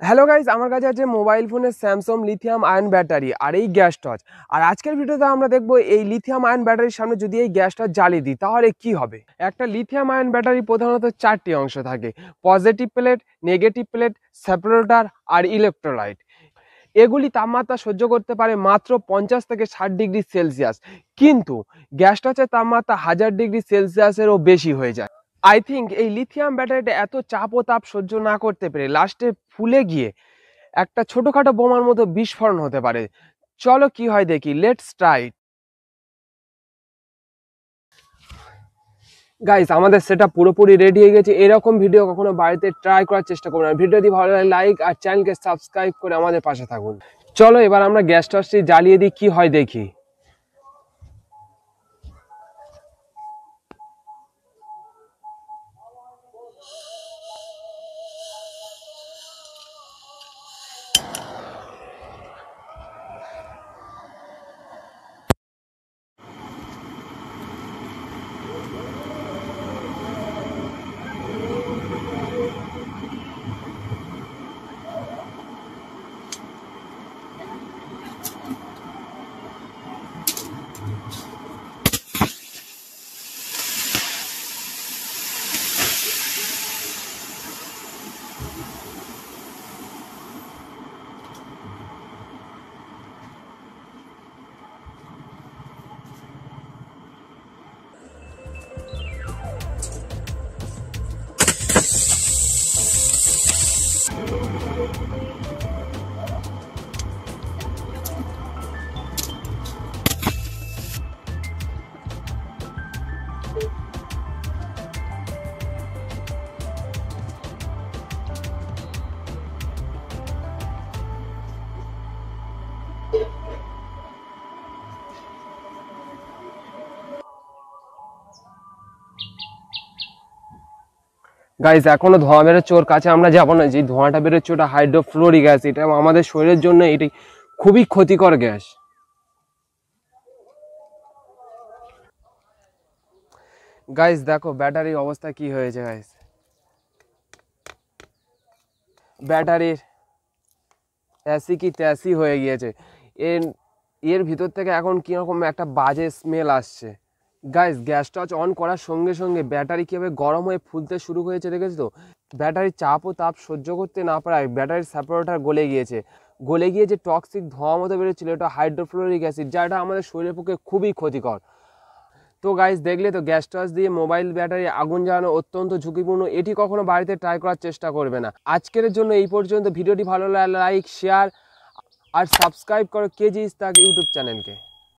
Hello guys, আমার কাছে আছে মোবাইল ফোনের স্যামসাং লিথিয়াম আয়ন ব্যাটারি আর এই গ্যাস টর্চ। আর আজকের ভিডিওতে আমরা দেখবো এই লিথিয়াম আয়ন ব্যাটারির সামনে যদি এই গ্যাস টর্চ জ্বালিয়ে দিই তাহলে কি হবে। একটা লিথিয়াম আয়ন ব্যাটারি প্রধানত চারটি অংশ থাকে: positive plate, negative plate, separator আর ইলেকট্রোলাইট। এগুলি তাপমাত্রা সহ্য করতে পারে মাত্র 50 থেকে 60 ডিগ্রি সেলসিয়াস, কিন্তু গ্যাস টর্চের তাপমাত্রা 1000 ডিগ্রি সেলসিয়াসেরও বেশি হয়ে যায়। আই থিঙ্ক এই লিথিয়াম ব্যাটারিটা এত চাপ ও তাপ সহ্য না করতে পেরে লাস্টে ফুলে গিয়ে একটা ছোটখাটো বোমার মতো বিস্ফোরণ হতে পারে। চলো কি হয় দেখি, লেটস ট্রাই। গাইস, আমাদের সেটা পুরোপুরি রেডি হয়ে গেছে। এরকম ভিডিও কখনো বাড়িতে ট্রাই করার চেষ্টা করুন। আর ভিডিওটি ভালো লাগে লাইক আর চ্যানেলকে সাবস্ক্রাইব করে আমাদের পাশে থাকুন। চলো এবার আমরা গ্যাস টর্চটি জ্বালিয়ে দিই, কি হয় দেখি। গাইজ, এখনো ধোঁয়া বেরোচ্ছে, ওর কাছে আমরা যাবো না। যে ধোঁয়াটা বেরোচ্ছে ওটা হাইড্রোফ্লোরিক অ্যাসিড, এবং আমাদের শরীরের জন্য এটি খুবই ক্ষতিকর গ্যাস। গাইজ দেখো ব্যাটারির অবস্থা কি হয়েছে। গাইজ, ব্যাটারির অ্যাসি কি ত্যাসি হয়ে গিয়েছে। এর এর ভিতর থেকে এখন কিরকম একটা বাজে স্মেল আসছে। গাইজ, গ্যাস টর্চ অন করার সঙ্গে সঙ্গে ব্যাটারি কীভাবে গরম হয়ে ফুলতে শুরু হয়েছে দেখেছো তো। ব্যাটারির চাপ ও তাপ সহ্য করতে না পারায় ব্যাটারির সেপারেটর গলে গিয়ে যে টক্সিক ধোঁয়া মতো বেরোচ্ছিল, এটা হাইড্রোফ্লোরিক অ্যাসিড, যা এটা আমাদের শরীরের পক্ষে খুবই ক্ষতিকর। তো গাইজ দেখলে তো, গ্যাস টর্চ দিয়ে মোবাইল ব্যাটারি আগুন জ্বালানো অত্যন্ত ঝুঁকিপূর্ণ। এটি কখনো বাড়িতে ট্রাই করার চেষ্টা করবে না। আজকের জন্য এই পর্যন্ত। ভিডিওটি ভালো লাগলে লাইক, শেয়ার আর সাবস্ক্রাইব করো কেজি ইস্তাক ইউটিউব চ্যানেলকে।